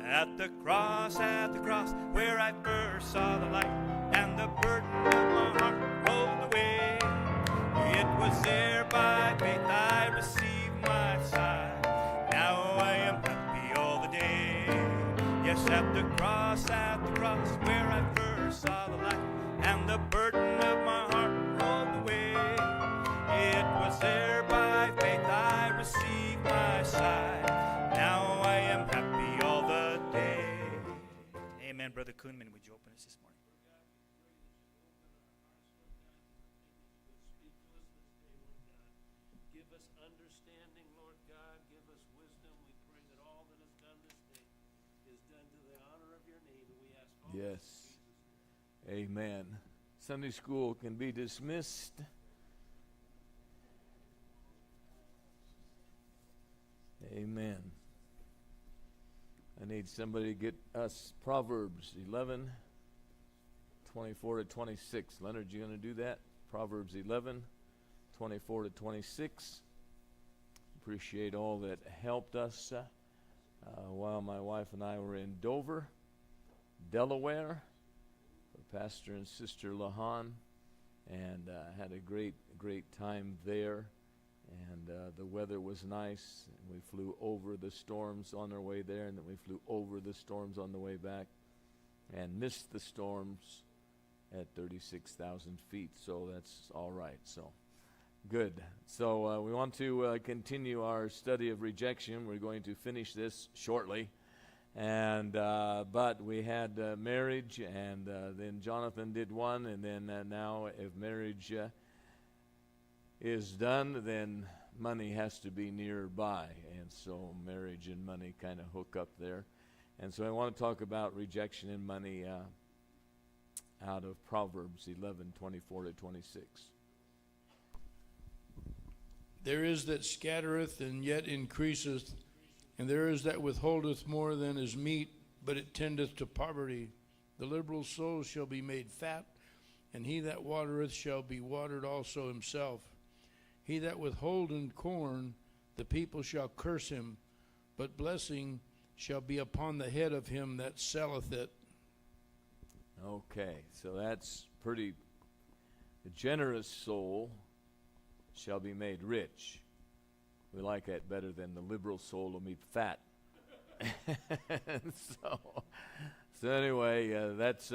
At the cross, where I first saw the light, and the burden of my heart rolled away. It was there by faith I received my sight. Now I am happy all the day. Yes, at the cross, where I first saw the light, and the burden of my heart rolled away. It was there by faith I received my sight. Now I am happy all the day. Amen. Brother Kuhnman, would you open us this morning? Give us understanding, Lord God. Give us wisdom. We pray that all that is done this day is done to the honor of your name. And we ask all Yes. this in Jesus' name. Amen. Sunday school can be dismissed. Amen. I need somebody to get us Proverbs 11, 24 to 26. Leonard, you going to do that? Proverbs 11, 24 to 26. Appreciate all that helped us while my wife and I were in Dover, Delaware, for Pastor and Sister Lahan, and had a great time there. And the weather was nice, and we flew over the storms on our way there, and then we flew over the storms on the way back, and missed the storms at 36,000 feet, so that's all right. So, good. So we want to continue our study of rejection. We're going to finish this shortly, and but we had marriage, and then Jonathan did one, and then now if marriage is done, then money has to be nearby, and so marriage and money kind of hook up there. And so I want to talk about rejection and money out of Proverbs 11, 24 to 26. There is that scattereth and yet increaseth, and there is that withholdeth more than is meet, but it tendeth to poverty. The liberal soul shall be made fat, and he that watereth shall be watered also himself. He that withholdeth corn, the people shall curse him, but blessing shall be upon the head of him that selleth it. Okay, so that's pretty. The generous soul shall be made rich. We like that better than the liberal soul will be fat. So anyway, that's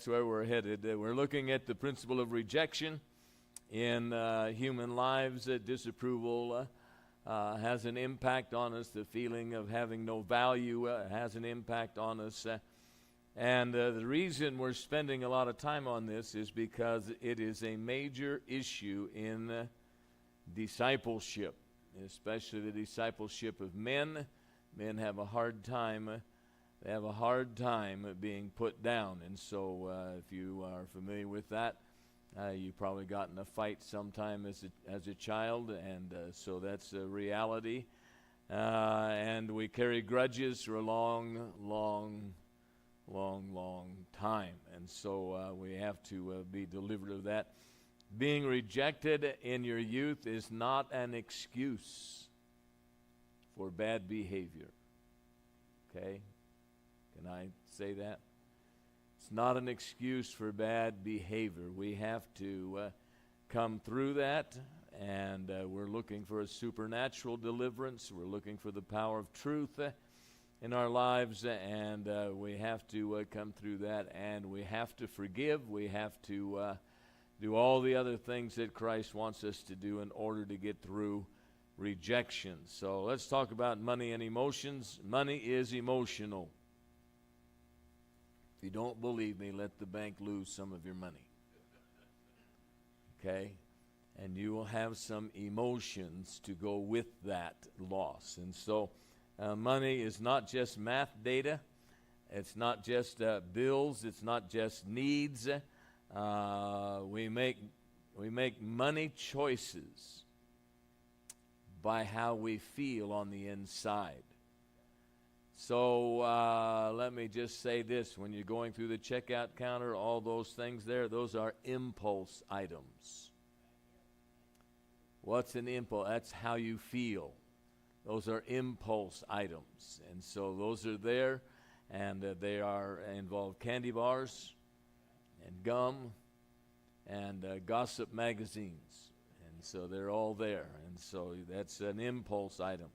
where we're headed. We're looking at the principle of rejection in human lives. Disapproval has an impact on us. The feeling of having no value has an impact on us. And the reason we're spending a lot of time on this is because it is a major issue in discipleship, especially the discipleship of men. Men have a hard time. They have a hard time being put down. And so if you are familiar with that, you probably got in a fight sometime as a child, and so that's a reality. And we carry grudges for a long time, and so we have to be delivered of that. Being rejected in your youth is not an excuse for bad behavior. Okay? Can I say that? It's not an excuse for bad behavior. We have to come through that, and we're looking for a supernatural deliverance. We're looking for the power of truth in our lives, and we have to come through that, and we have to forgive. We have to do all the other things that Christ wants us to do in order to get through rejection. So let's talk about money and emotions. Money is emotional. If you don't believe me, let the bank lose some of your money. Okay? And you will have some emotions to go with that loss. And so money is not just math data. It's not just bills. It's not just needs. We make money choices by how we feel on the inside. So let me just say this. When you're going through the checkout counter, all those things there, those are impulse items. What's an impulse? That's how you feel. Those are impulse items. And so those are there. and they are involve candy bars and gum and gossip magazines. And so they're all there. And so that's an impulse item.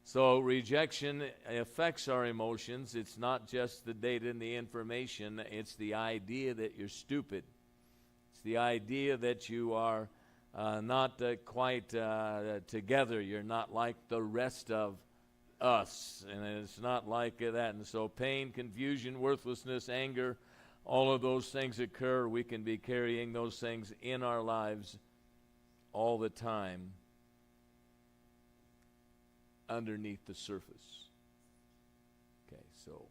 So rejection affects our emotions. It's not just the data and the information. It's the idea that you're stupid. It's the idea that you are not quite together. You're not like the rest of us. And it's not like that. And so pain, confusion, worthlessness, anger, all of those things occur. We can be carrying those things in our lives all the time underneath the surface. Okay, so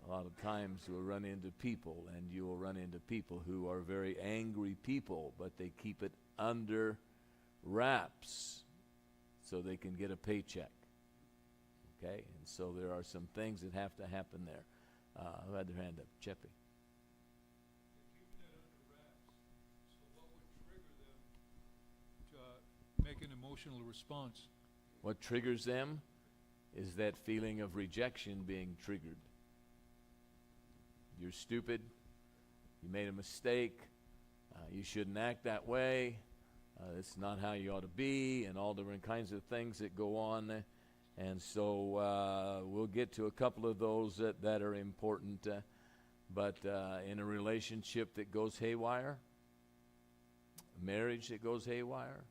a lot of times we'll run into people, and you will run into people who are very angry people, but they keep it under wraps so they can get a paycheck. Okay, and so there are some things that have to happen there. Who had their hand up? Cheppy. Make an emotional response. What triggers them is that feeling of rejection being triggered. You're stupid. You made a mistake. You shouldn't act that way. It's not how you ought to be, and all different kinds of things that go on. And so we'll get to a couple of those that are important. But in a relationship that goes haywire, a marriage that goes haywire,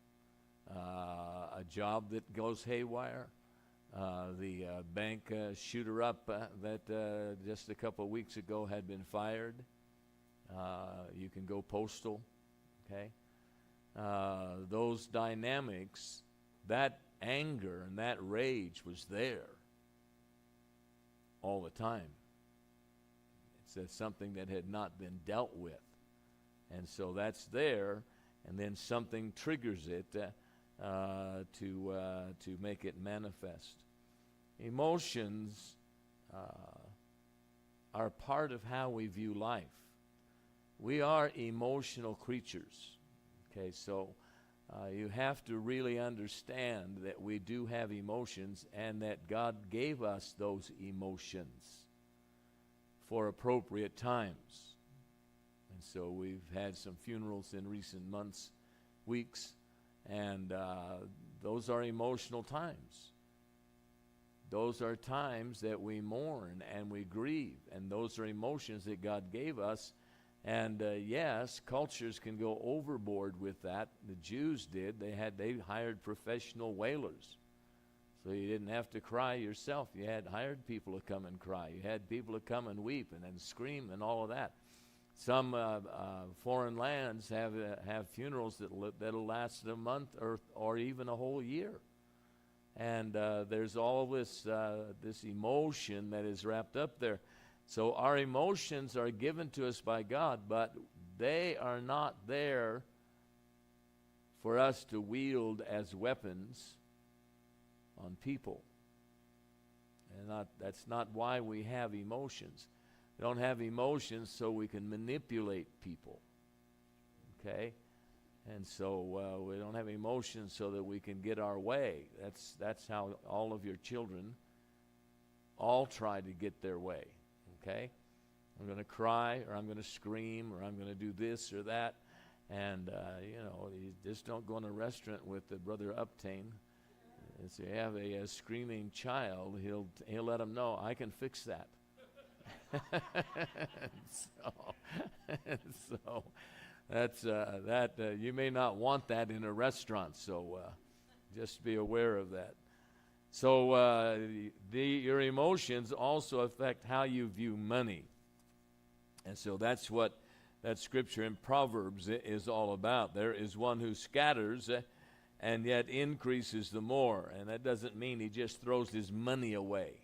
a job that goes haywire, the bank shooter-up that just a couple of weeks ago had been fired. You can go postal, okay? Those dynamics, that anger and that rage was there all the time. It's something that had not been dealt with. And so that's there, and then something triggers it to make it manifest. Emotions are part of how we view life. We are emotional creatures. Okay, so you have to really understand that we do have emotions, and that God gave us those emotions for appropriate times. And so we've had some funerals in recent months, weeks, and those are emotional times. Those are times that we mourn and we grieve, and those are emotions that God gave us. And yes, cultures can go overboard with that. The Jews did. They hired professional wailers, so you didn't have to cry yourself. You had hired people to come and cry. You had people to come and weep and then scream and all of that. Some foreign lands have funerals that'll last a month or even a whole year. And there's all this emotion that is wrapped up there. So our emotions are given to us by God, but they are not there for us to wield as weapons on people. And that's not why we have emotions. We don't have emotions so we can manipulate people. Okay? And so we don't have emotions so that we can get our way. That's how all of your children all try to get their way. Okay? I'm going to cry, or I'm going to scream, or I'm going to do this or that. And, you just don't go in a restaurant with Brother Uptain. If you have a screaming child, he'll let him know, I can fix that. So that's you may not want that in a restaurant, so just be aware of that. So your emotions also affect how you view money. And so that's what that scripture in Proverbs is all about. There is one who scatters and yet increases the more. And that doesn't mean he just throws his money away.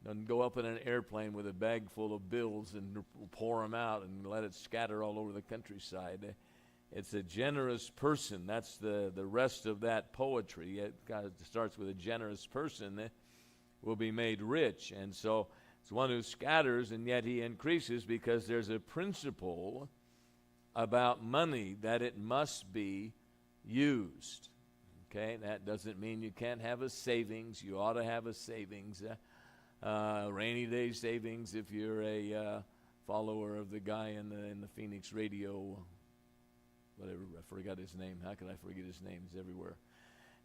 Doesn't go up in an airplane with a bag full of bills and pour them out and let it scatter all over the countryside. It's a generous person. That's the rest of that poetry. It starts with a generous person will be made rich. And so it's one who scatters and yet he increases, because there's a principle about money that it must be used. Okay, that doesn't mean you can't have a savings. You ought to have a savings. Rainy day savings if you're a follower of the guy in the Phoenix radio, whatever, I forgot his name. How could I forget his name? He's everywhere.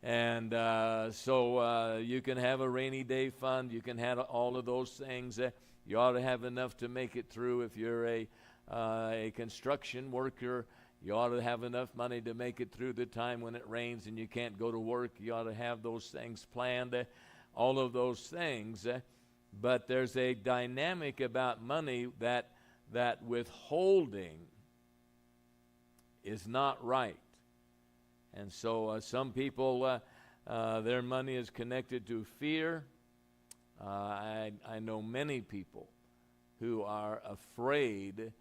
And so you can have a rainy day fund. You can have all of those things. You ought to have enough to make it through. If you're a construction worker, you ought to have enough money to make it through the time when it rains and you can't go to work. You ought to have those things planned, all of those things. But there's a dynamic about money that withholding is not right. And so some people, their money is connected to fear. I know many people who are afraid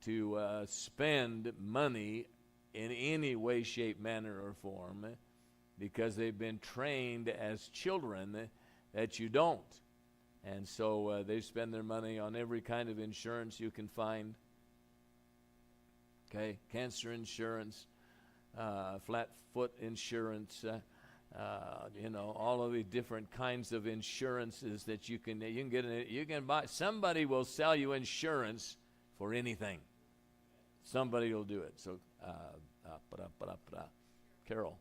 to spend money in any way, shape, manner, or form because they've been trained as children that you don't. And so they spend their money on every kind of insurance you can find. Okay, cancer insurance, flat foot insurance, all of the different kinds of insurances that you can get. You can buy. Somebody will sell you insurance for anything. Somebody will do it. So, Carol.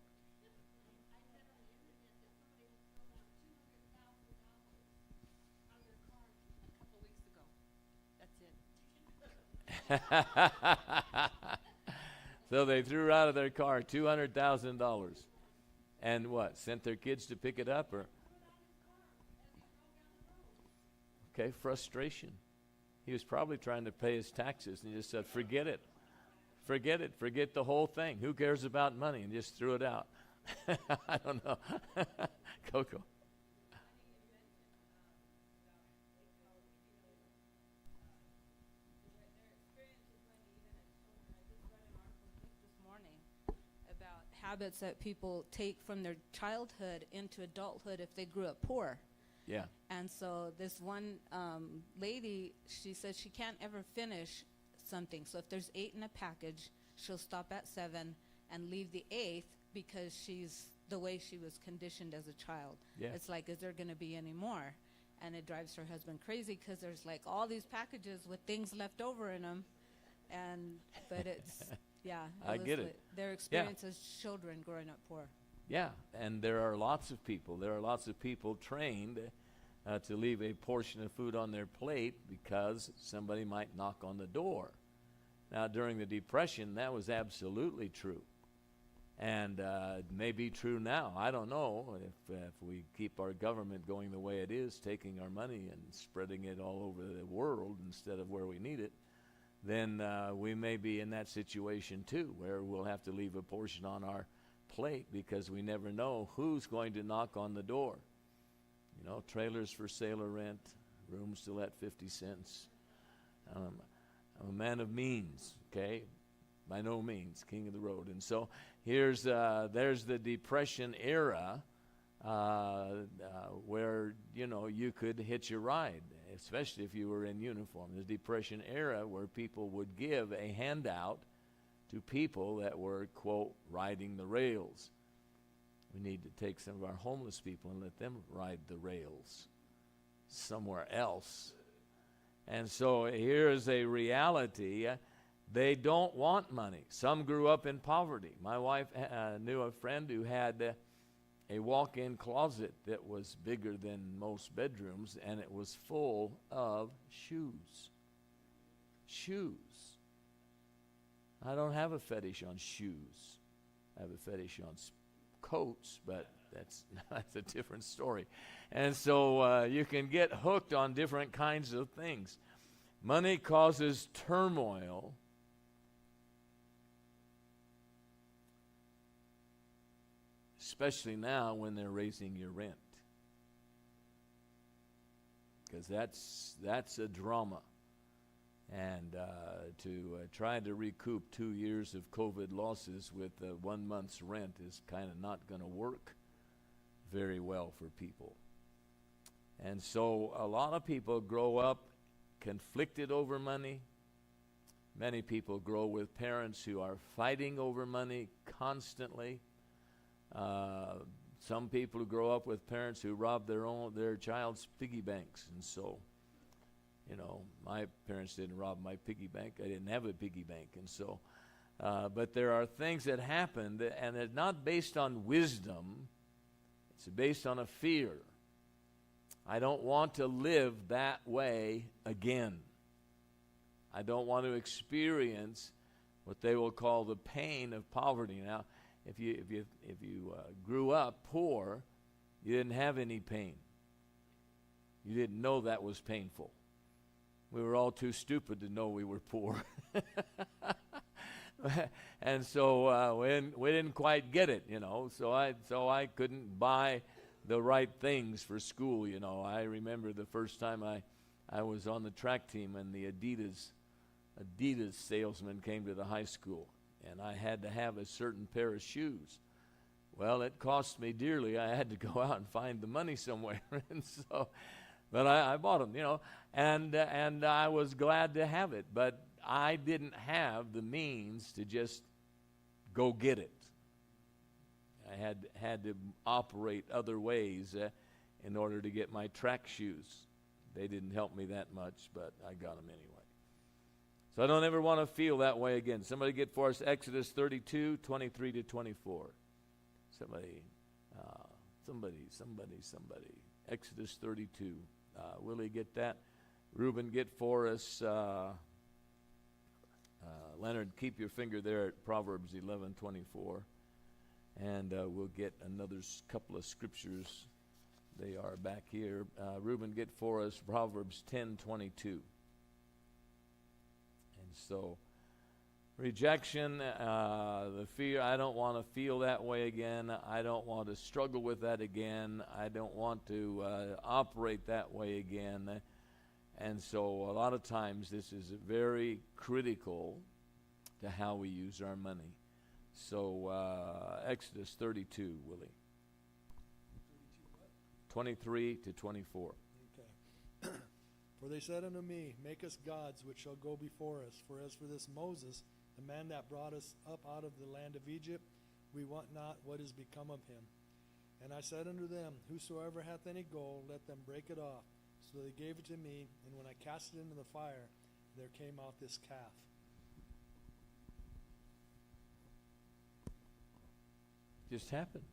So they threw out of their car $200,000, and what? Sent their kids to pick it up, or? Okay, frustration. He was probably trying to pay his taxes, and he just said, "Forget it, forget the whole thing. Who cares about money?" And just threw it out. I don't know, Coco. Habits that people take from their childhood into adulthood if they grew up poor. Yeah. And so this one lady, she said she can't ever finish something. So if there's 8 in a package, she'll stop at 7 and leave the 8th because she's the way she was conditioned as a child. Yeah. It's like, is there going to be any more? And it drives her husband crazy because there's like all these packages with things left over in them. But it's... Yeah, I get it. Their experience as children growing up poor. Yeah, and there are lots of people trained to leave a portion of food on their plate because somebody might knock on the door. Now, during the Depression, that was absolutely true. And it may be true now. I don't know if we keep our government going the way it is, taking our money and spreading it all over the world instead of where we need it. Then we may be in that situation too, where we'll have to leave a portion on our plate because we never know who's going to knock on the door. You know, trailers for sale or rent, rooms to let 50 cents. I'm a man of means, okay? By no means, king of the road. And so there's the Depression era where, you could hitch a ride, especially if you were in uniform. The Depression era where people would give a handout to people that were, quote, riding the rails. We need to take some of our homeless people and let them ride the rails somewhere else. And so here's a reality. They don't want money. Some grew up in poverty. My wife knew a friend who had a walk-in closet that was bigger than most bedrooms, and it was full of shoes. Shoes. I don't have a fetish on shoes. I have a fetish on coats, but that's a different story. And so you can get hooked on different kinds of things. Money causes turmoil. Especially now when they're raising your rent. Because that's a drama. And to try to recoup 2 years of COVID losses with 1 month's rent is kind of not going to work very well for people. And so a lot of people grow up conflicted over money. Many people grow with parents who are fighting over money constantly. some people who grow up with parents who rob their child's piggy banks. And so, you know, my parents didn't rob my piggy bank. I didn't have a piggy bank. And so, but there are things that happen, and it's not based on wisdom. It's based on a fear. I don't want to live that way again. I don't want to experience what they will call the pain of poverty. Now, if you grew up poor, you didn't have any pain. You didn't know that was painful. We were all too stupid to know we were poor. And so we didn't quite get it, you know. So I couldn't buy the right things for school, you know. I remember the first time I was on the track team, and the Adidas salesman came to the high school, and I had to have a certain pair of shoes. Well, it cost me dearly. I had to go out and find the money somewhere, and so, but I bought them, you know, and I was glad to have it, but I didn't have the means to just go get it. I had to operate other ways in order to get my track shoes. They didn't help me that much, but I got them anyway. So I don't ever want to feel that way again. Somebody get for us Exodus 32, 23 to 24. Somebody. Exodus 32. Willie, get that? Reuben, get for us. Leonard, keep your finger there at Proverbs 11:24. And we'll get another couple of scriptures. They are back here. Reuben, get for us Proverbs 10:22. And so, rejection, the fear, I don't want to feel that way again. I don't want to struggle with that again. I don't want to operate that way again. And so a lot of times this is very critical to how we use our money. So Exodus 32, Willie. 23 to 24. Okay. For they said unto me, make us gods which shall go before us. For as for this Moses, the man that brought us up out of the land of Egypt, we want not what is become of him. And I said unto them, whosoever hath any gold, let them break it off. So they gave it to me, and when I cast it into the fire, there came out this calf. Just happened.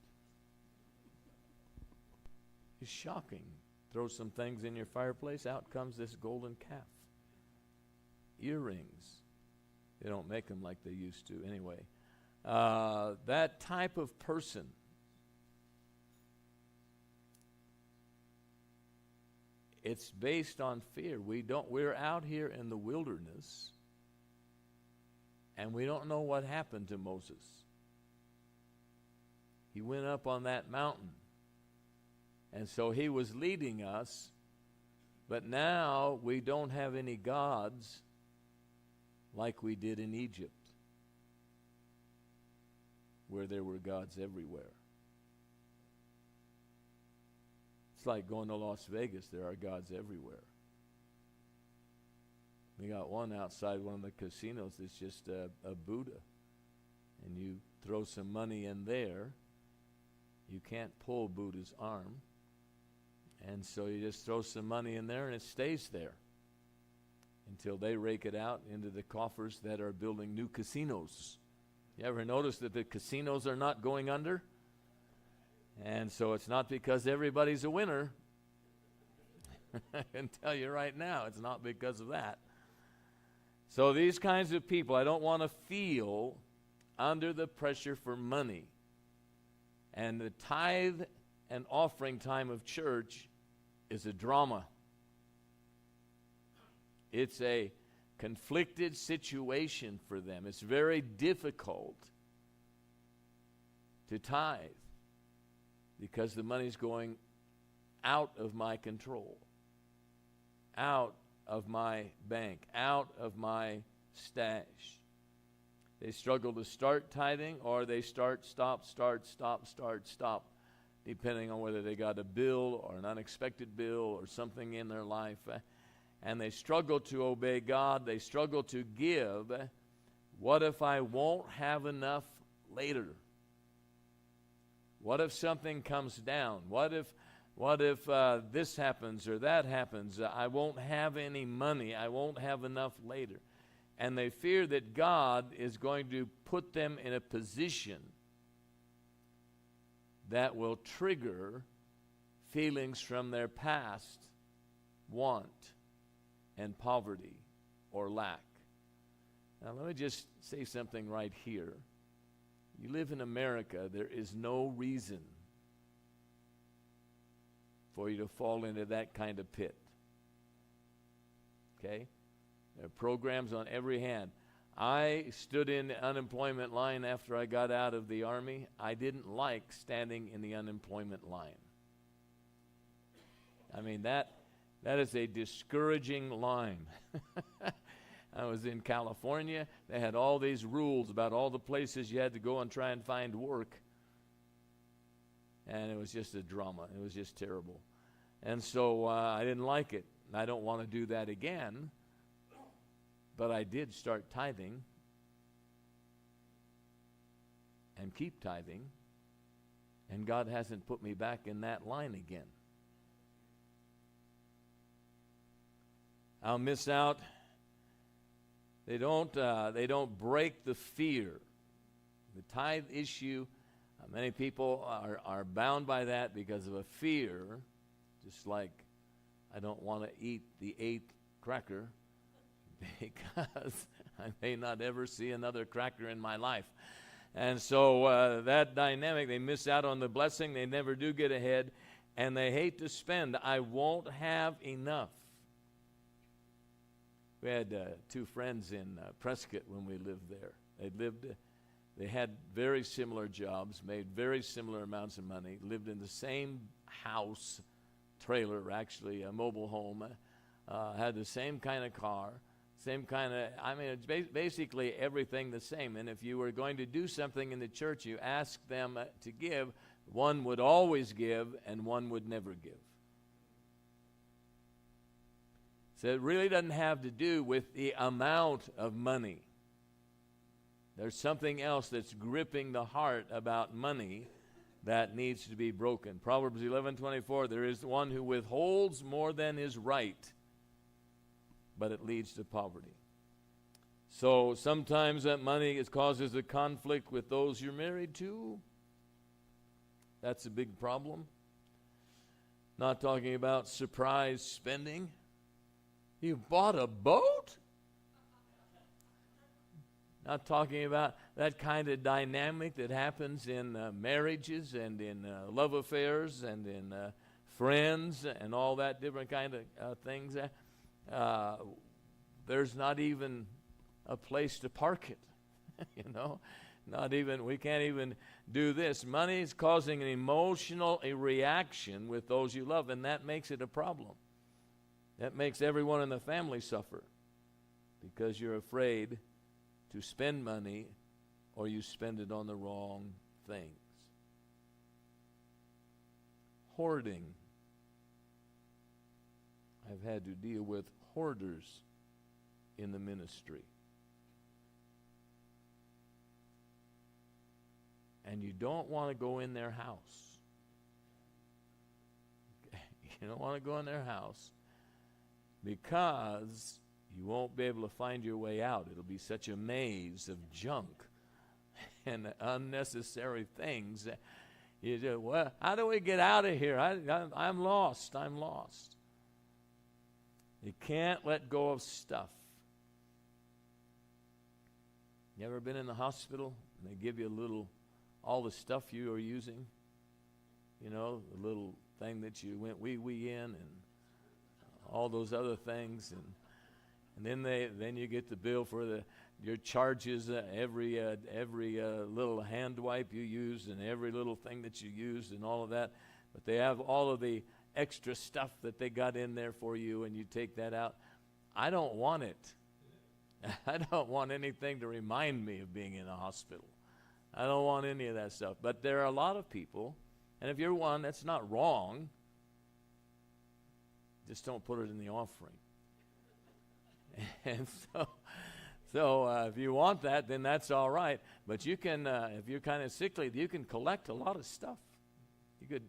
It's shocking. Throw some things in your fireplace, out comes this golden calf. Earrings. They don't make them like they used to anyway. That type of person, it's based on fear. We're out here in the wilderness, and we don't know what happened to Moses. He went up on that mountain. And so he was leading us, but now we don't have any gods like we did in Egypt, where there were gods everywhere. It's like going to Las Vegas. There are gods everywhere. We got one outside one of the casinos that's just a Buddha. And you throw some money in there, you can't pull Buddha's arm. And so you just throw some money in there and it stays there until they rake it out into the coffers that are building new casinos. You ever notice that the casinos are not going under? And so it's not because everybody's a winner. I can tell you right now, it's not because of that. So these kinds of people, I don't want to feel under the pressure for money. And the tithe and offering time of church is a drama. It's a conflicted situation for them. It's very difficult to tithe because the money's going out of my control, out of my bank, out of my stash. They struggle to start tithing, or they start, stop, depending on whether they got a bill or an unexpected bill or something in their life. And they struggle to obey God. They struggle to give. What if I won't have enough later? What if something comes down? What if this happens or that happens? I won't have any money. I won't have enough later. And they fear that God is going to put them in a position that will trigger feelings from their past, want and poverty or lack. Now let me just say something right here. You live in America, there is no reason for you to fall into that kind of pit. Okay? There are programs on every hand. I stood in the unemployment line after I got out of the Army. I didn't like standing in the unemployment line. I mean, that is a discouraging line. I was in California. They had all these rules about all the places you had to go and try and find work. And it was just a drama. It was just terrible. And so I didn't like it. I don't want to do that again. But I did start tithing and keep tithing. And God hasn't put me back in that line again. I'll miss out. They don't break the fear. The tithe issue, many people are bound by that because of a fear, just like I don't want to eat the 8th cracker because I may not ever see another cracker in my life. And so that dynamic, they miss out on the blessing, they never do get ahead, and they hate to spend. I won't have enough. We had 2 friends in Prescott when we lived there. They had very similar jobs, made very similar amounts of money, lived in the same house, trailer, actually, a mobile home, had the same kind of car, same kind of, it's basically everything the same. And if you were going to do something in the church, you asked them to give, one would always give and one would never give. So it really doesn't have to do with the amount of money. There's something else that's gripping the heart about money that needs to be broken. Proverbs 11:24, there is one who withholds more than is right, but it leads to poverty. So sometimes that money causes a conflict with those you're married to. That's a big problem. Not talking about surprise spending. You bought a boat? Not talking about that kind of dynamic that happens in marriages and in love affairs and in friends and all that different kind of things. There's not even a place to park it, we can't even do this. Money is causing an emotional reaction with those you love, and that makes it a problem. That makes everyone in the family suffer because you're afraid to spend money or you spend it on the wrong things. Hoarding. I've had to deal with hoarders in the ministry. And you don't want to go in their house. You don't want to go in their house because you won't be able to find your way out. It'll be such a maze of junk and unnecessary things. You do, well, how do we get out of here? I'm lost. I'm lost. You can't let go of stuff. You ever been in the hospital and they give you all the stuff you are using? The little thing that you went wee in and all those other things, and then you get the bill for your charges, every little hand wipe you used and every little thing that you used and all of that. But they have all of the extra stuff that they got in there for you, and you take that out. I don't want it. I don't want anything to remind me of being in a hospital. I don't want any of that stuff. But there are a lot of people, and if you're one, that's not wrong. Just don't put it in the offering. And so if you want that, then that's all right. But you can, if you're kind of sickly, you can collect a lot of stuff.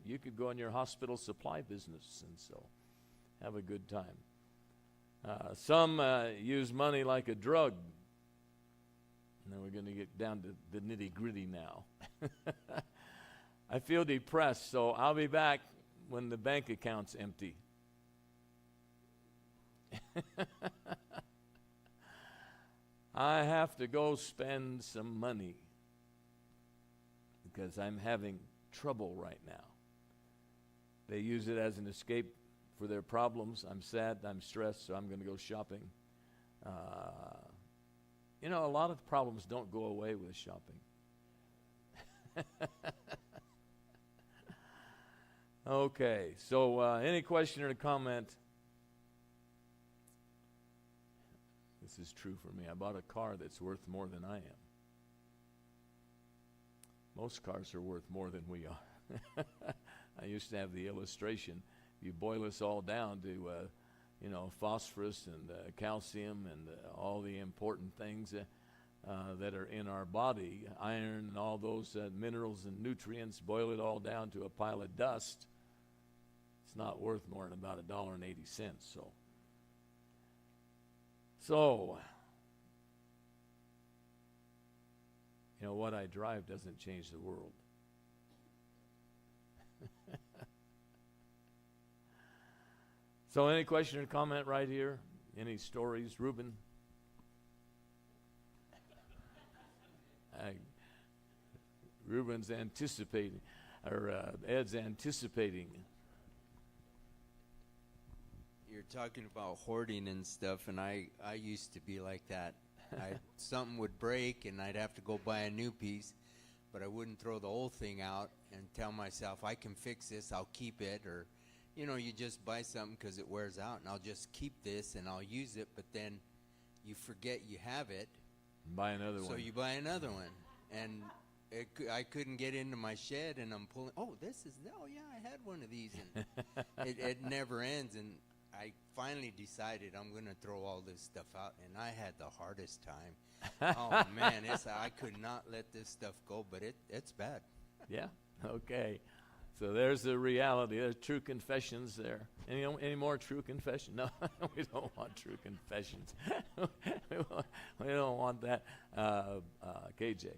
You could go in your hospital supply business, and so have a good time. Some use money like a drug. Now we're going to get down to the nitty-gritty now. I feel depressed, so I'll be back when the bank account's empty. I have to go spend some money because I'm having trouble right now. They use it as an escape for their problems. I'm sad, I'm stressed, so I'm going to go shopping. You know, a lot of problems don't go away with shopping. Okay, so any question or comment? This is true for me. I bought a car that's worth more than I am. Most cars are worth more than we are. I used to have the illustration. You boil this all down to, phosphorus and calcium and all the important things that are in our body, iron and all those minerals and nutrients, boil it all down to a pile of dust. It's not worth more than about $1.80. So, what I drive doesn't change the world. So any question or comment right here? Any stories? Reuben? Reuben's anticipating, or Ed's anticipating. You're talking about hoarding and stuff, and I used to be like that. Something would break, and I'd have to go buy a new piece, but I wouldn't throw the old thing out and tell myself, I can fix this, I'll keep it, or, you just buy something because it wears out, and I'll just keep this, and I'll use it, but then you forget you have it. Buy another one. So you buy another one, and I couldn't get into my shed, and I'm pulling, oh, yeah, I had one of these, and it never ends, and I finally decided I'm going to throw all this stuff out, and I had the hardest time. Oh, man, I could not let this stuff go, but it's bad. Yeah, okay. So there's the reality. There's true confessions there. Any more true confession? No, we don't want true confessions. we don't want that. KJ.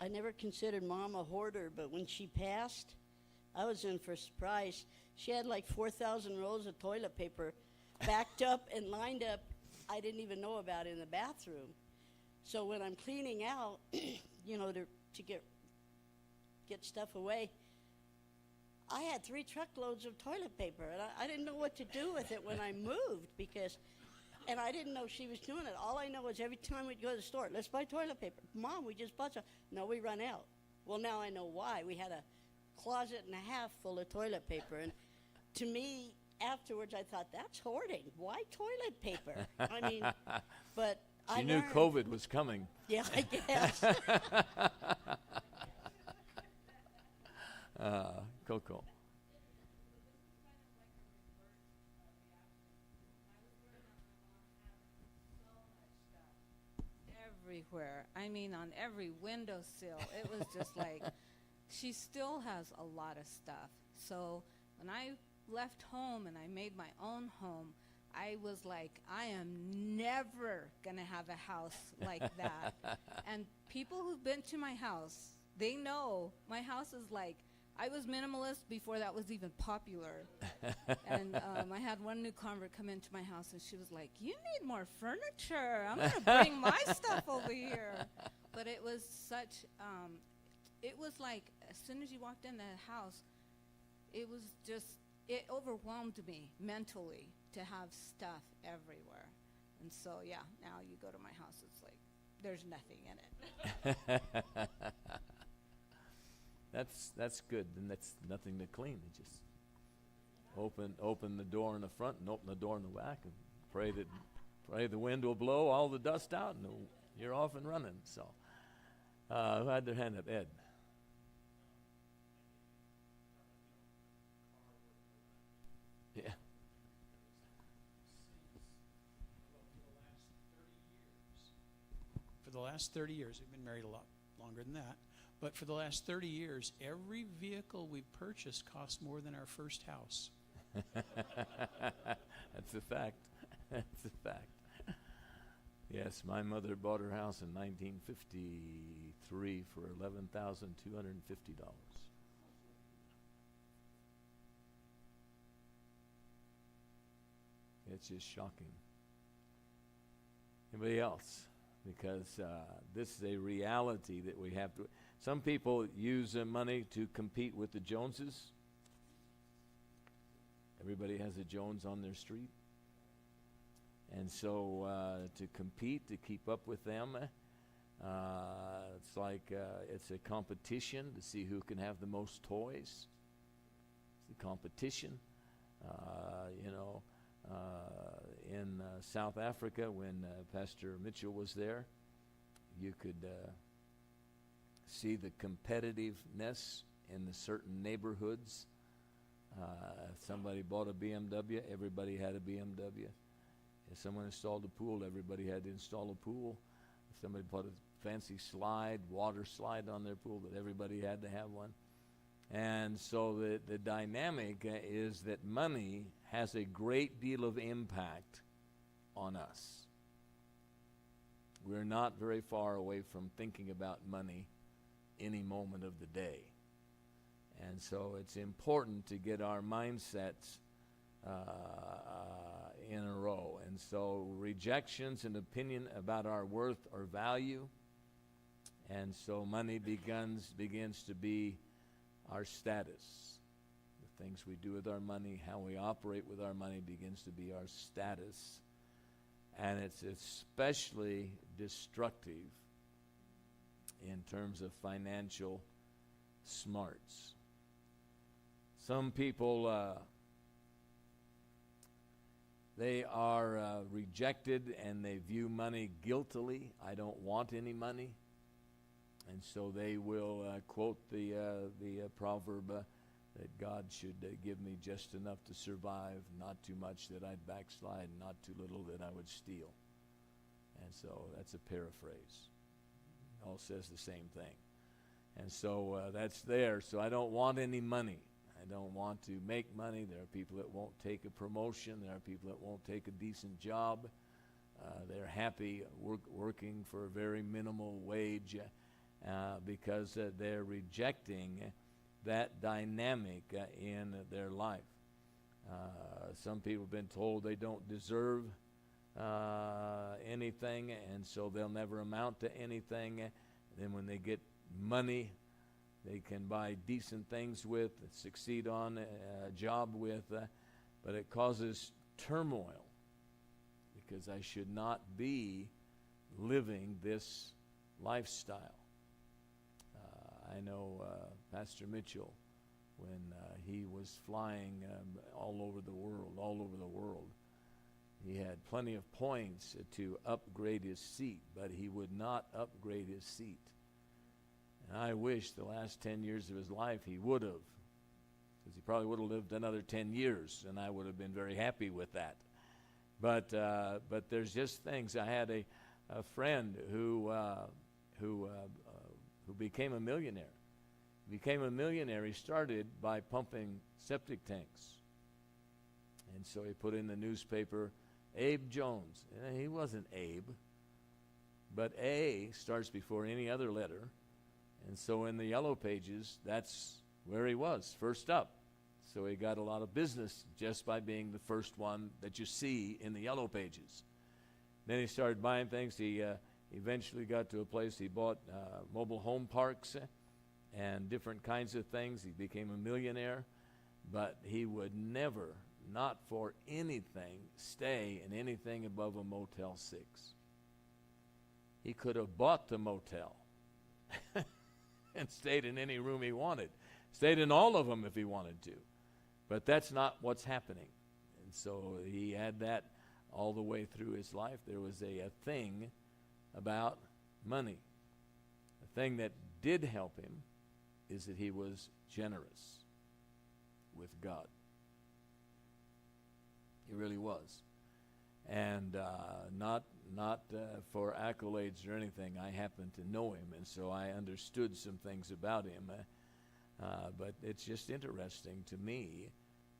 I never considered Mom a hoarder, but when she passed, I was in for a surprise. She had like 4,000 rolls of toilet paper backed up and lined up. I didn't even know about it in the bathroom. So when I'm cleaning out, to get stuff away, I had 3 truckloads of toilet paper, and I didn't know what to do with it when I moved and I didn't know she was doing it. All I know is every time we'd go to the store, let's buy toilet paper. Mom, we just bought some. No, we run out. Well, now I know why. We had a closet and a half full of toilet paper. And to me, afterwards, I thought, that's hoarding. Why toilet paper? I mean, but She knew COVID was coming. Yeah, I guess. Coco. Everywhere. I mean, on every windowsill. It was just like, she still has a lot of stuff. So when I left home and I made my own home, I was like, I am never going to have a house like that. And people who've been to my house, they know my house is like, I was minimalist before that was even popular. And I had one new convert come into my house, and she was like, you need more furniture. I'm going to bring my stuff over here. But it was such, it was like, as soon as you walked in the house, it was just, it overwhelmed me mentally to have stuff everywhere. And so, yeah, now you go to my house, it's like, there's nothing in it. That's good, and that's nothing to clean. You just open the door in the front and open the door in the back, and pray the wind will blow all the dust out, and you're off and running. So, who had their hand up? Ed. Yeah. For the last 30 years, we've been married a lot longer than that, but for the last 30 years, every vehicle we've purchased cost more than our first house. That's a fact. That's a fact. Yes, my mother bought her house in 1953 for $11,250. It's just shocking. Anybody else? Because this is a reality that we have to. Some people use money to compete with the Joneses. Everybody has a Jones on their street. And so to compete, to keep up with them, it's like it's a competition to see who can have the most toys. It's a competition. In South Africa, when Pastor Mitchell was there, you could see the competitiveness in the certain neighborhoods. If somebody bought a BMW, everybody had a BMW. If someone installed a pool, everybody had to install a pool. If somebody put a fancy water slide on their pool, that everybody had to have one. And so the dynamic is that money has a great deal of impact on us. We're not very far away from thinking about money any moment of the day. And so it's important to get our mindsets in a row. And so rejections and opinion about our worth or value. And so money begins to be our status. The things we do with our money, how we operate with our money begins to be our status. And it's especially destructive in terms of financial smarts. Some people, they are rejected and they view money guiltily. I don't want any money. And so they will quote the proverb that God should give me just enough to survive, not too much that I'd backslide, not too little that I would steal. And so that's a paraphrase. It all says the same thing. And so that's there. So I don't want any money. I don't want to make money. There are people that won't take a promotion. There are people that won't take a decent job. They're happy working for a very minimal wage because they're rejecting that dynamic in their life. Some people have been told they don't deserve anything, and so they'll never amount to anything. Then when they get money, they can buy decent things with, succeed on a job with, but it causes turmoil because I should not be living this lifestyle. I know Pastor Mitchell, when he was flying all over the world, he had plenty of points to upgrade his seat, but he would not upgrade his seat. And I wish the last 10 years of his life he would have, because he probably would have lived another 10 years, and I would have been very happy with that. But there's just things. I had a friend who became a millionaire. He became a millionaire. He started by pumping septic tanks. And so he put in the newspaper, Abe Jones. And he wasn't Abe, but A starts before any other letter. And so in the yellow pages, that's where he was, first up. So he got a lot of business just by being the first one that you see in the yellow pages. Then he started buying things. He eventually got to a place he bought mobile home parks and different kinds of things. He became a millionaire, but he would never, not for anything, stay in anything above a Motel 6. He could have bought the motel and stayed in any room he wanted. Stayed in all of them if he wanted to. But that's not what's happening. And so he had that all the way through his life. There was a thing about money. The thing that did help him is that he was generous with God. He really was. And not not for accolades or anything. I happen to know him, and so I understood some things about him. But it's just interesting to me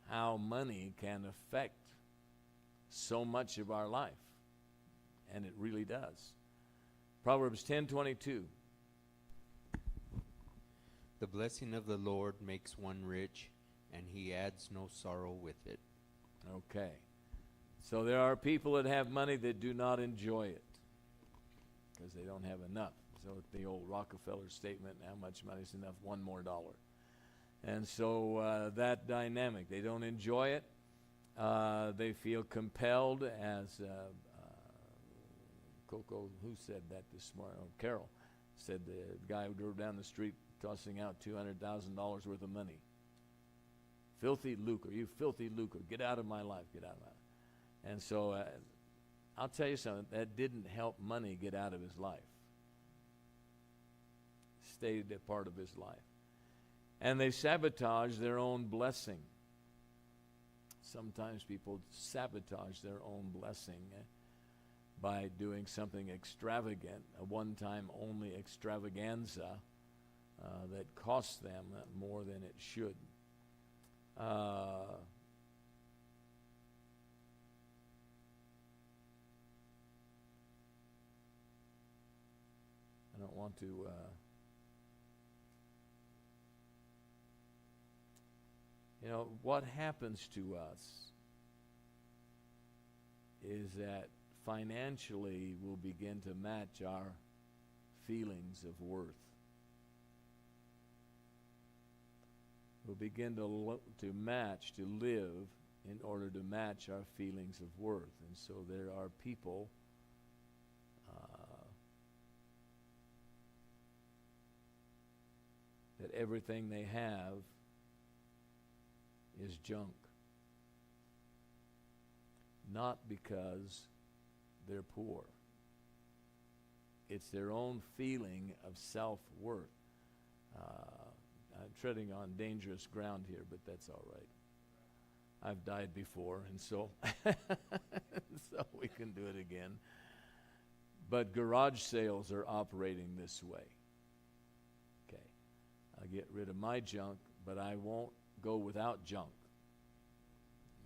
how money can affect so much of our life, and it really does. Proverbs 10:22. The blessing of the Lord makes one rich, and he adds no sorrow with it. Okay. So there are people that have money that do not enjoy it because they don't have enough. So the old Rockefeller statement, how much money is enough? $1 more. And so that dynamic, they don't enjoy it. They feel compelled, as Coco, who said that this morning? Oh, Carol said the guy who drove down the street tossing out $200,000 worth of money. Filthy lucre, you filthy lucre, get out of my life, get out of my life. And so I'll tell you something, that didn't help money get out of his life. Stayed a part of his life. And they sabotage their own blessing. Sometimes people sabotage their own blessing by doing something extravagant, a one-time only extravaganza that costs them more than it should. I don't want to what happens to us is that financially we'll begin to match our feelings of worth. We'll begin to match, to live in order to match our feelings of worth. And so there are people that everything they have is junk. Not because they're poor. It's their own feeling of self-worth. I'm treading on dangerous ground here, but that's all right. I've died before, and so so we can do it again. But garage sales are operating this way. Okay, I'll get rid of my junk, but I won't go without junk.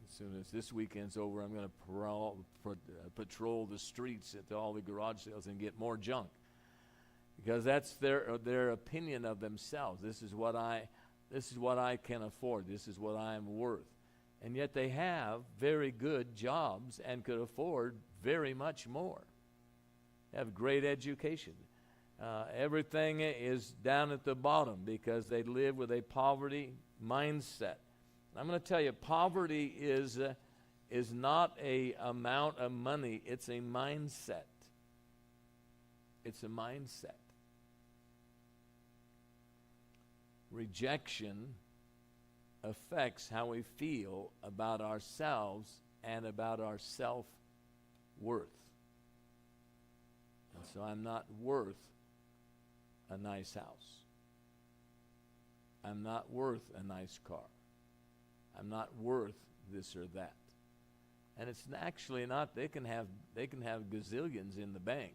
As soon as this weekend's over, I'm going to patrol the streets at all the garage sales and get more junk. Because that's their opinion of themselves. This is what I can afford. This is what I'm worth. And yet they have very good jobs and could afford very much more. They have great education. Everything is down at the bottom because they live with a poverty mindset. I'm going to tell you, poverty is not a amount of money. It's a mindset. It's a mindset. Rejection affects how we feel about ourselves and about our self-worth. And so I'm not worth a nice house. I'm not worth a nice car. I'm not worth this or that. And it's actually not, they can have gazillions in the bank.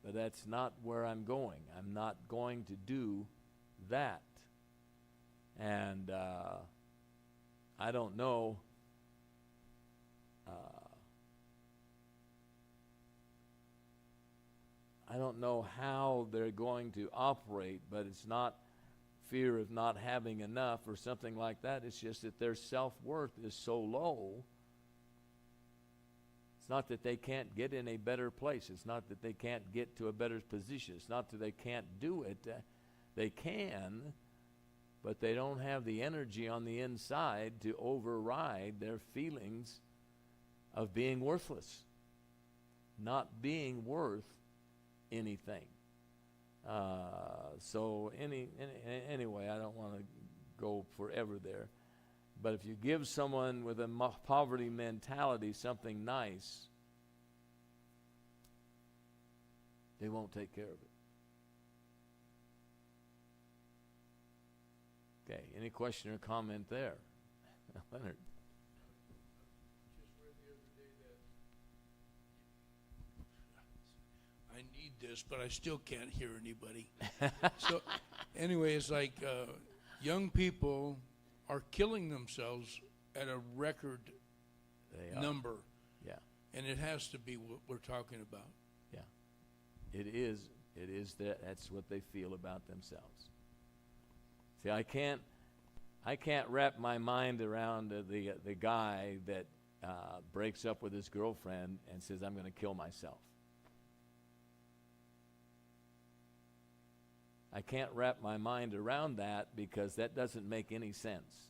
But that's not where I'm going. I'm not going to do that. And I don't know how they're going to operate, but it's not fear of not having enough or something like that. It's just that their self-worth is so low. It's not that they can't get in a better place. It's not that they can't get to a better position. It's not that they can't do it. They can, but they don't have the energy on the inside to override their feelings of being worthless, not being worth anything. So anyway, I don't want to go forever there. But if you give someone with a poverty mentality something nice, they won't take care of it. Okay, any question or comment there? Leonard. Just read the other day that I need this, but I still can't hear anybody. So anyway, it's like young people are killing themselves at a record They are. number, Yeah. and it has to be what we're talking about. Yeah. It is. It is that. That's what they feel about themselves. See, I can't wrap my mind around the guy that breaks up with his girlfriend and says, "I'm going to kill myself." I can't wrap my mind around that because that doesn't make any sense.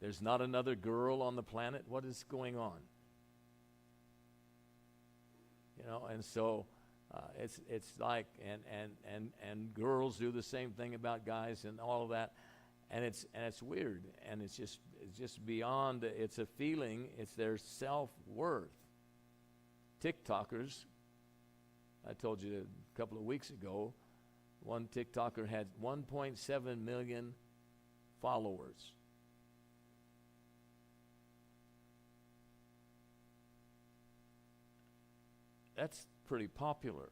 There's not another girl on the planet. What is going on? You know, and so it's like and girls do the same thing about guys and all of that, and it's weird, and it's just beyond. It's a feeling. It's their self-worth. TikTokers. I told you a couple of weeks ago, one TikToker had 1.7 million followers. That's pretty popular.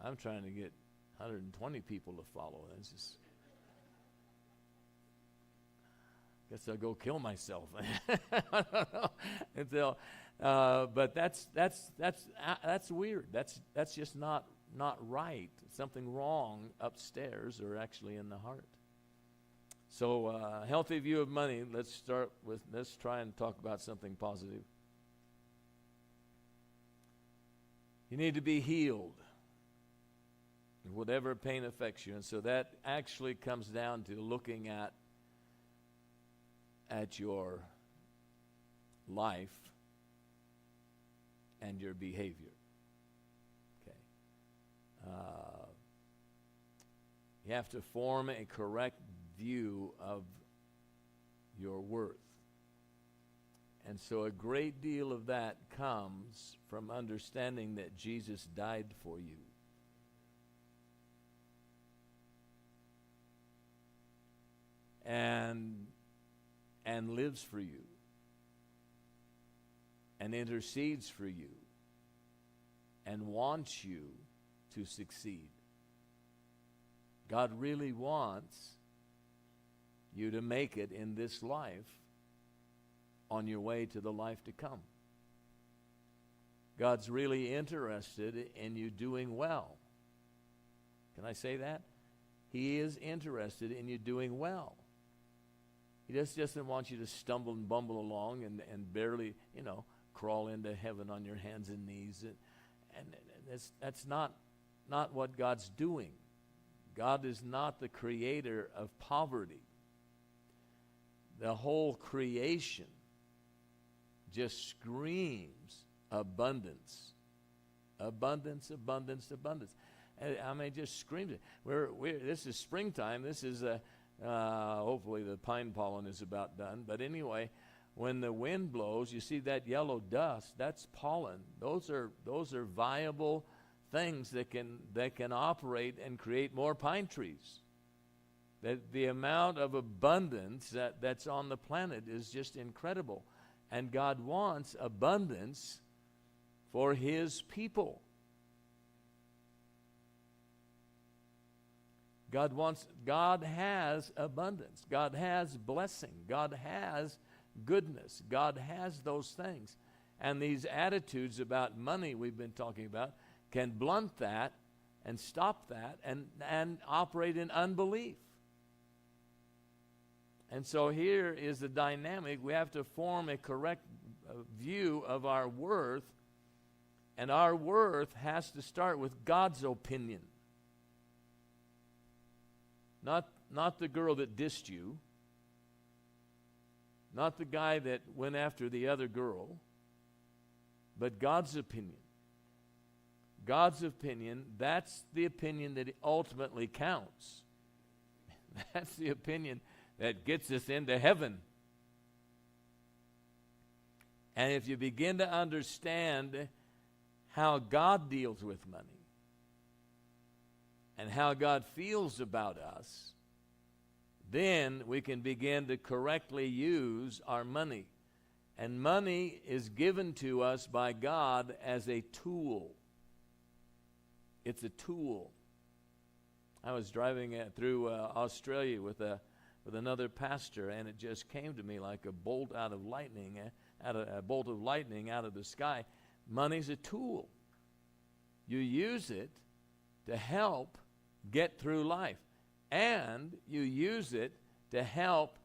I'm trying to get 120 people to follow. It's just, guess I'll go kill myself. I don't know. Until, but that's weird. That's just not right. Something wrong upstairs or actually in the heart. So healthy view of money. Let's try and talk about something positive. You need to be healed. Whatever pain affects you. And so that actually comes down to looking at your life and your behavior. Okay. You have to form a correct view of your worth. And so a great deal of that comes from understanding that Jesus died for you. And lives for you. And intercedes for you. And wants you to succeed. God really wants you to make it in this life on your way to the life to come. God's really interested in you doing well. Can I say that? He is interested in you doing well. He just doesn't want you to stumble and bumble along and barely, crawl into heaven on your hands and knees. And that's not what God's doing. God is not the creator of poverty. The whole creation just screams abundance. Abundance, abundance, abundance. And just screams it. This is springtime. This is hopefully the pine pollen is about done. But anyway, when the wind blows, you see that yellow dust. That's pollen. Those are viable things that can operate and create more pine trees. That the amount of abundance that's on the planet is just incredible. And God wants abundance for His people. God has abundance. God has blessing. God has goodness. God has those things. And these attitudes about money we've been talking about can blunt that and stop that and operate in unbelief. And so here is the dynamic. We have to form a correct view of our worth, and our worth has to start with God's opinion. Not the girl that dissed you, not the guy that went after the other girl, but God's opinion. God's opinion, that's the opinion that ultimately counts. That's the opinion that gets us into heaven. And if you begin to understand how God deals with money and how God feels about us, then we can begin to correctly use our money. And money is given to us by God as a tool. It's a tool. I was driving through Australia with another pastor, and it just came to me like a bolt out of lightning, a bolt of lightning out of the sky. Money's a tool. You use it to help get through life, and you use it to help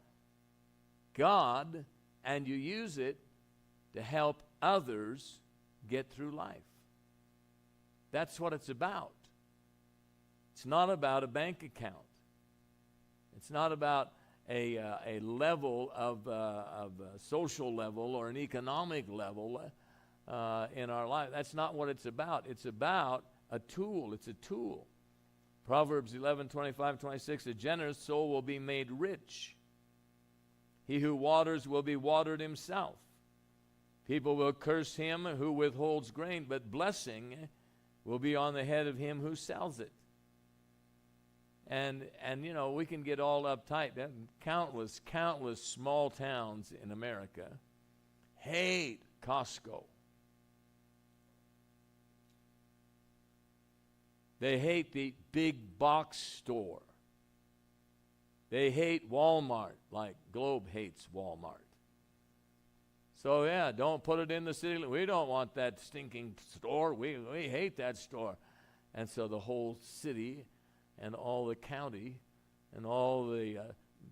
God, and you use it to help others get through life. That's what it's about. It's not about a bank account. It's not about a level of a social level or an economic level in our life. That's not what it's about. It's about a tool. It's a tool. Proverbs 11:25-26, a generous soul will be made rich. He who waters will be watered himself. People will curse him who withholds grain, but blessing will be on the head of him who sells it. And you know, we can get all uptight. Countless small towns in America hate Costco. They hate the big box store. They hate Walmart like Globe hates Walmart. So yeah, don't put it in the city. We don't want that stinking store. We hate that store. And so the whole city and all the county and all the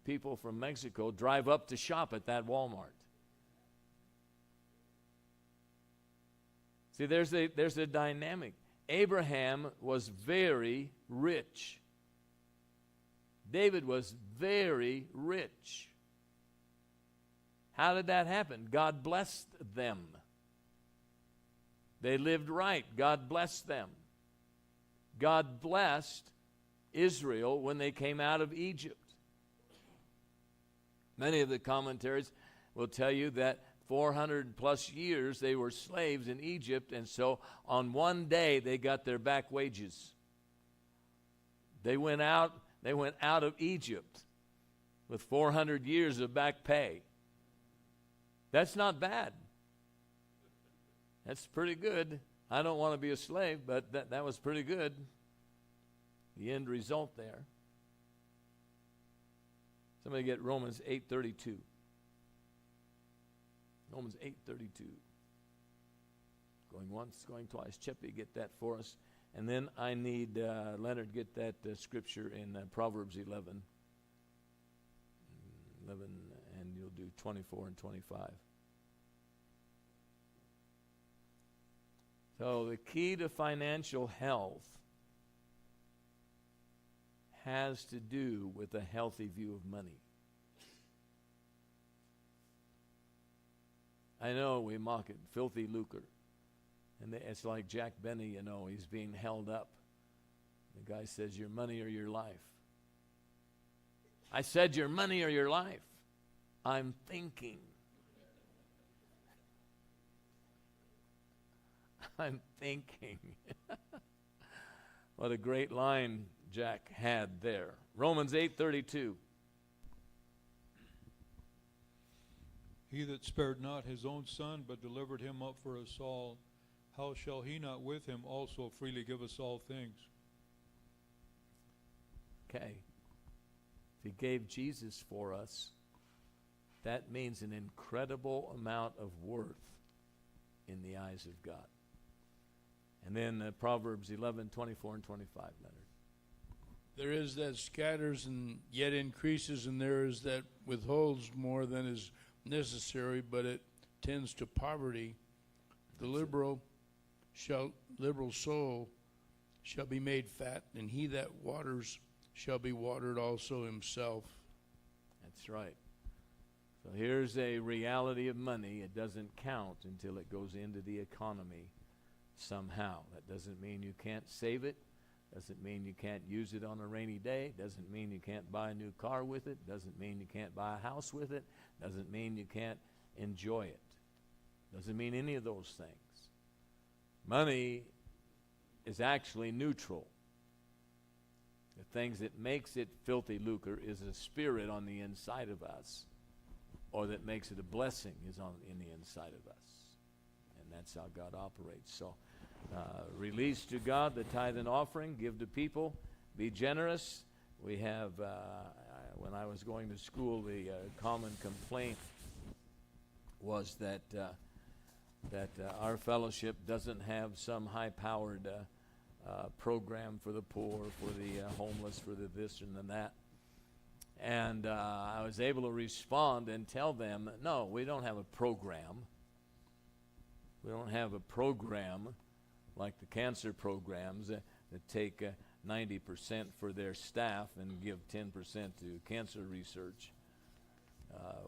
people from Mexico drive up to shop at that Walmart. See, there's a dynamic. Abraham was very rich. David was very rich. How did that happen? God blessed them. They lived right. God blessed them. God blessed Israel when they came out of Egypt. Many of the commentaries will tell you that 400 plus years they were slaves in Egypt, and so on one day they got their back wages. They went out of Egypt with 400 years of back pay. That's not bad. That's pretty good. I don't want to be a slave, but that was pretty good. The end result there. Somebody get Romans 8:32. Romans 8:32. Going once, going twice. Chippy, get that for us. And then I need Leonard, get that scripture in Proverbs 11. 11, and you'll do 24 and 25. So the key to financial health has to do with a healthy view of money. I know we mock it, filthy lucre. And it's like Jack Benny, you know, he's being held up. The guy says, your money or your life. I said, your money or your life. I'm thinking. I'm thinking. What a great line Jack had there. Romans 8:32. He that spared not his own son, but delivered him up for us all, how shall he not with him also freely give us all things? Okay. If he gave Jesus for us, that means an incredible amount of worth in the eyes of God. And then Proverbs 11:24 and 25, Leonard. There is that scatters and yet increases, and there is that withholds more than is necessary, but it tends to poverty. The liberal soul shall be made fat, and he that waters shall be watered also himself. That's right. So here's a reality of money. It doesn't count until it goes into the economy somehow. That doesn't mean you can't save it. Doesn't mean you can't use it on a rainy day. Doesn't mean you can't buy a new car with it. Doesn't mean you can't buy a house with it. Doesn't mean you can't enjoy it. Doesn't mean any of those things. Money is actually neutral. The things that makes it filthy lucre is a spirit on the inside of us or that makes it a blessing is in the inside of us. And that's how God operates. So release to God the tithe and offering, give to people, be generous. We have, when I was going to school, the common complaint was that our fellowship doesn't have some high-powered program for the poor, for the homeless, for the this and the that. And I was able to respond and tell them, no, we don't have a program. We don't have a program like the cancer programs that take 90% for their staff and give 10% to cancer research.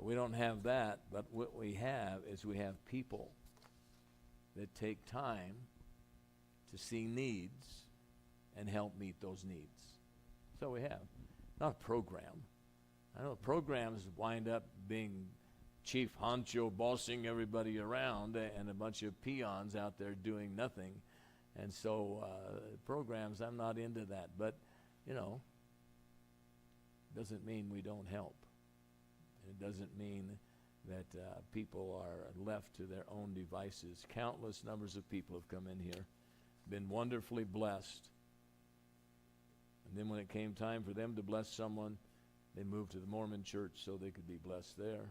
We don't have that, but what we have is we have people that take time to see needs and help meet those needs. So we have, not a program. I know programs wind up being chief honcho bossing everybody around and a bunch of peons out there doing nothing. And so programs, I'm not into that. But, doesn't mean we don't help. It doesn't mean that people are left to their own devices. Countless numbers of people have come in here, been wonderfully blessed. And then when it came time for them to bless someone, they moved to the Mormon church so they could be blessed there.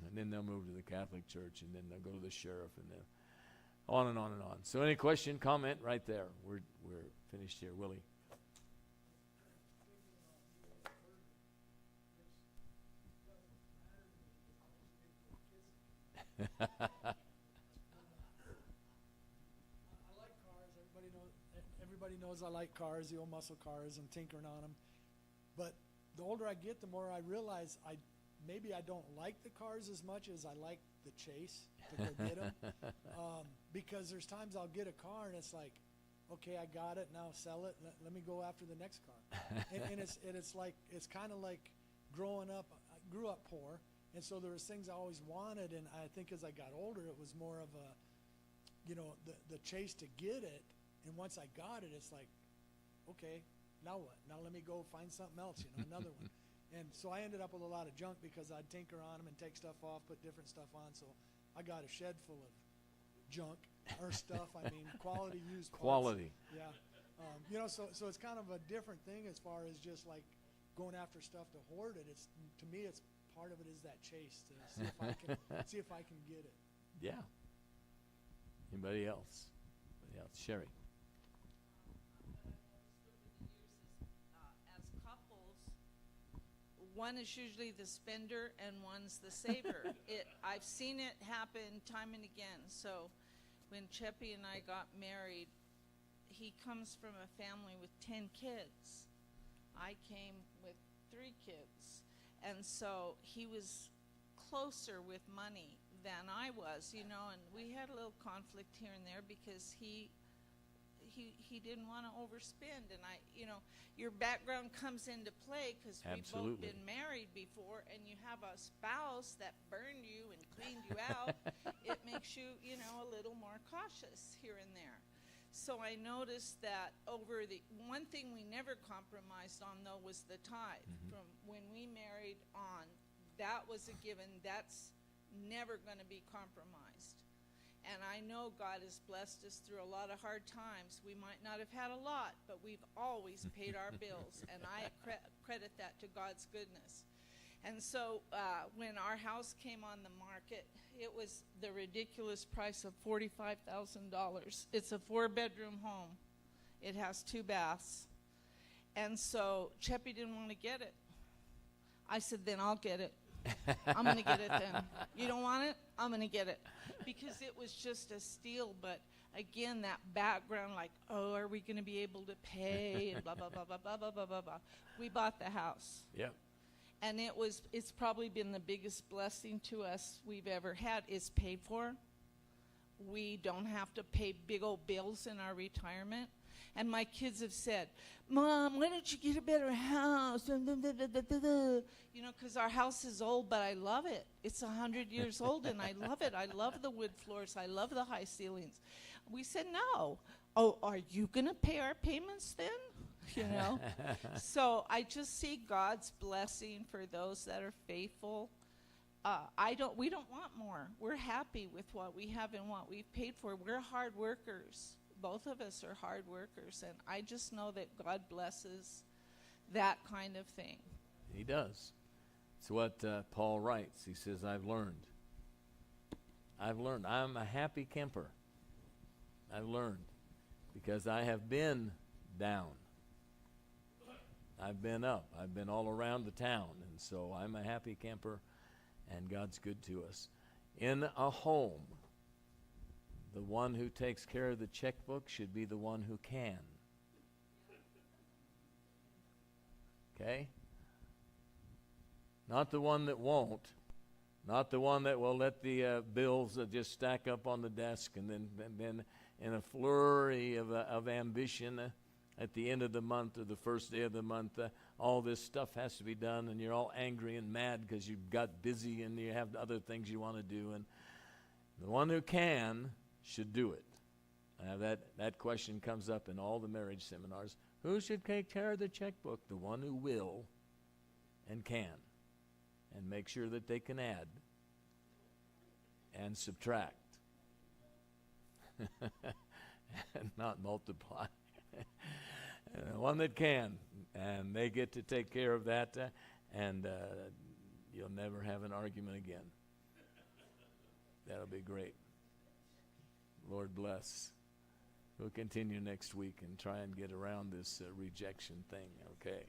And then they'll move to the Catholic church, and then they'll go to the sheriff, and then on and on and on. So any question, comment right there. We're finished here. Willie. I like cars. Everybody knows I like cars, the old muscle cars, and tinkering on them. But the older I get, the more I realize maybe I don't like the cars as much as I like the chase to go get them. Because there's times I'll get a car and it's like, okay, I got it, now sell it. Let me go after the next car. and it's like, it's kind of like growing up. I grew up poor. And so there was things I always wanted, and I think as I got older, it was more of a, the chase to get it. And once I got it, it's like, okay, now what? Now let me go find something else, another one. And so I ended up with a lot of junk because I'd tinker on them and take stuff off, put different stuff on. So I got a shed full of junk or stuff. I mean, quality used parts. Quality. Yeah. So it's kind of a different thing as far as just like going after stuff to hoard it. It's, to me, it's part of it is that chase to see if I can get it. Yeah. Anybody else? Sherry. As couples, one is usually the spender and one's the saver. I've seen it happen time and again. So when Cheppy and I got married, he comes from a family with 10 kids. I came with 3 kids. And so he was closer with money than I was, and we had a little conflict here and there because he didn't want to overspend. And your background comes into play because we've both been married before, and you have a spouse that burned you and cleaned you out. It makes you, a little more cautious here and there. So I noticed that one thing we never compromised on, though, was the tithe. From when we married on, that was a given. That's never going to be compromised. And I know God has blessed us through a lot of hard times. We might not have had a lot, but we've always paid our bills, and I credit that to God's goodness. And so when our house came on the market, it was the ridiculous price of $45,000. It's a 4-bedroom home. It has 2 baths. And so Cheppy didn't want to get it. I said, then I'll get it. I'm going to get it then. You don't want it? I'm going to get it. Because it was just a steal. But again, that background, like, oh, are we going to be able to pay? And blah, blah, blah, blah, blah, blah, blah, blah, blah. We bought the house. Yep. And it's probably been the biggest blessing to us we've ever had. It's paid for. We don't have to pay big old bills in our retirement. And my kids have said, Mom, why don't you get a better house? Because our house is old, but I love it. It's 100 years old, and I love it. I love the wood floors. I love the high ceilings. We said, no. Oh, are you going to pay our payments then? So I just see God's blessing for those that are faithful. we don't want more. We're happy with what we have and what we've paid for. We're hard workers. Both of us are hard workers, and I just know that God blesses that kind of thing. He does. It's what Paul writes. He says, I've learned. I'm a happy camper. I've learned because I have been down. I've been up. I've been all around the town. And so I'm a happy camper, and God's good to us. In a home, the one who takes care of the checkbook should be the one who can. Okay? Not the one that won't. Not the one that will let the bills just stack up on the desk and then in a flurry of ambition at the end of the month or the first day of the month, all this stuff has to be done and you're all angry and mad because you got busy and you have other things you want to do. And the one who can should do it. That question comes up in all the marriage seminars. Who should take care of the checkbook? The one who will and can. And make sure that they can add and subtract and not multiply. And the one that can, and they get to take care of that, and you'll never have an argument again. That'll be great. Lord bless. We'll continue next week and try and get around this rejection thing, okay?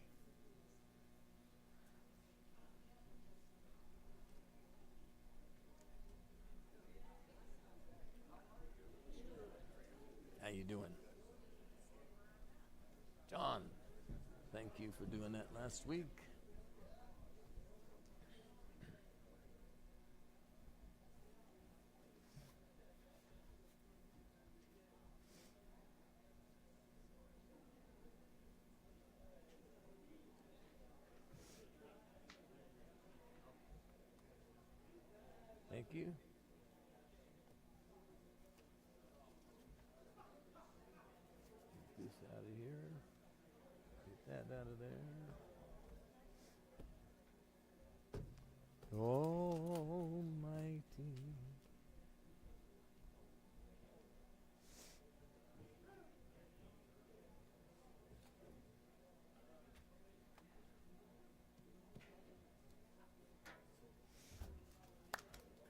How you doing? John, thank you for doing that last week. Thank you. Get this out of here. Get that out of there. Almighty.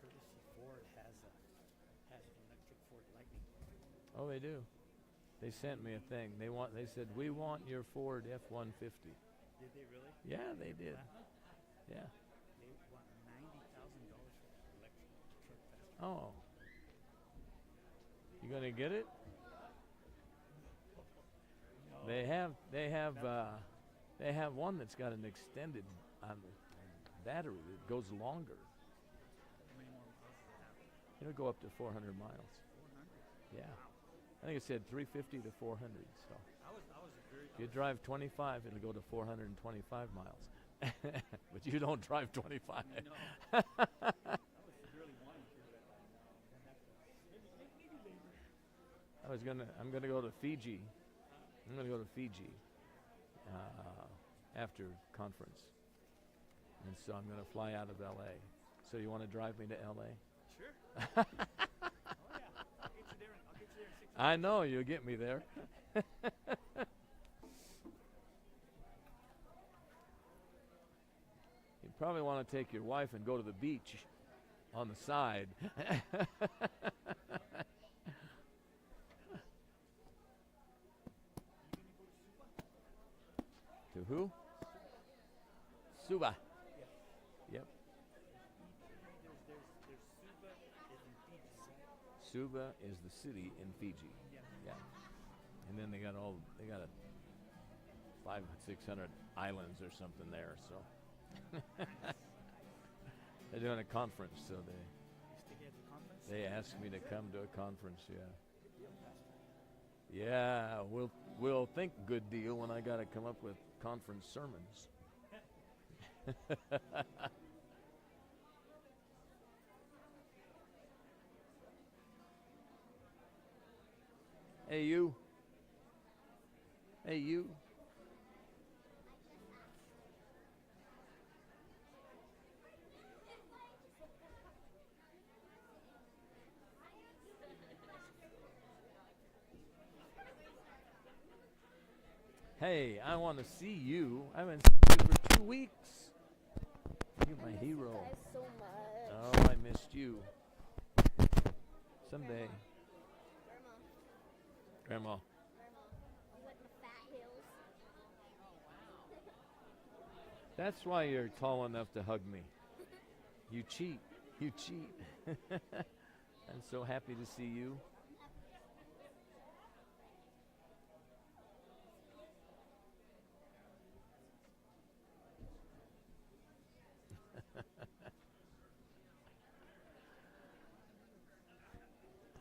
Courtesy Ford has an electric Ford Lightning. Oh, they do. They sent me a thing. They said, we want your Ford F-150. Did they really? Yeah, they did. Yeah. They want $90,000 for an electric truck faster. Oh. You gonna get it? They have one that's got an extended battery that goes longer. How many more miles does it have? It'll go up to 400 miles. 400? Yeah. I think it said 350 to 400. So I was very. if you drive 25, it'll go to 425 miles. But you don't drive 25. No. I was really wanting to, but maybe later. I'm gonna go to Fiji. I'm gonna go to Fiji after conference, and so I'm gonna fly out of L.A. So you want to drive me to L.A.? Sure. Oh yeah. I'll get you there. I'll get you there in 6 I know you'll get me there. You probably want to take your wife and go to the beach on the side. To who? Suba. Yep. There's Suva is in Fiji, right? Suva is the city in Fiji. Yeah. And then they got 500-600 islands or something there. So they're doing a conference. So You stick at the conference? they asked me to come to a conference. Yeah. Yeah. We'll think good deal when I got to come up with conference sermons. Hey, you. Hey, you. Hey, I want to see you. I haven't seen you for 2 weeks. You're my hero. You guys so much. Oh, I missed you. Someday. Grandma. You went in the fat hills. That's why you're tall enough to hug me. You cheat. You cheat. I'm so happy to see you.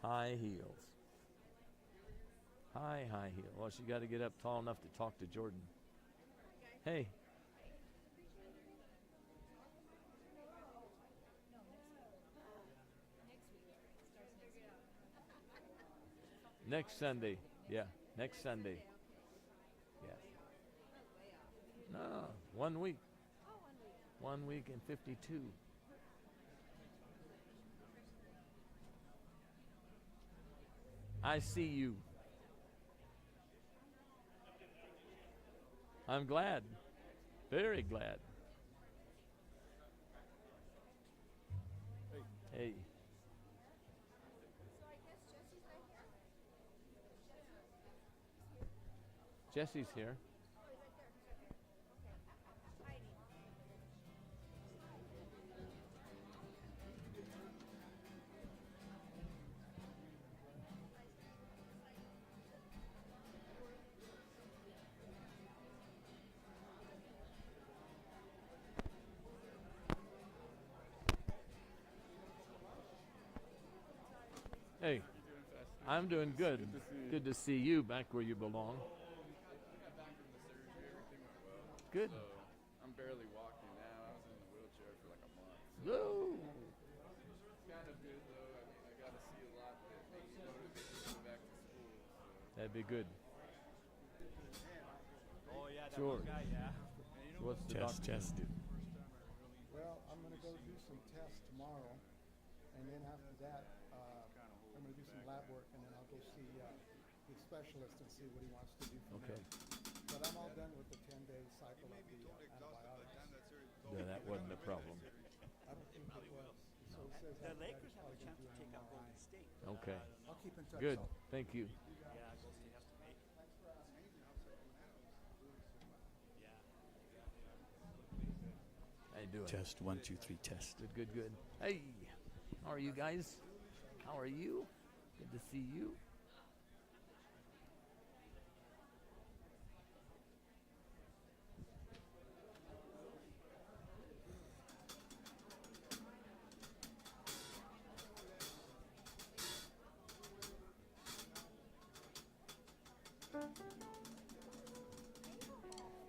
High heels. High heel. Well, she got to get up tall enough to talk to Jordan. Hey. Next Sunday. Yeah, next Sunday. Yeah. No, 1 week. 1 week and 52. I see you. I'm glad. Very glad. Hey. Jesse's here. Hey, I'm doing good. Good to see you back where you belong. Good. I'm barely walking now. I was in the wheelchair for like a month. Woo! It's kind of good though. I mean, I got to see a lot that makes me motivate to go back to school. So. That'd be good. Oh yeah, that Sure. one guy, yeah. So what's the doctor gonna do? Well, I'm going to go do some tests tomorrow, and then after that, I'm going to do some lab work, and then I'll go see the specialist and see what he wants to do from Okay. there. But I'm all done with the 10-day cycle of the antibiotics. Yeah, that wasn't a problem. I don't think it was. So he says The after that Lakers he's have a probably chance gonna to do take an out MRI. Golden State. Okay. I'll keep in touch. Good. So. Thank you. Yeah, Golden State has to make. How you doing? Test 1, 2, 3 test. Good, good, good. Hey, how are you guys? How are you? Good to see you.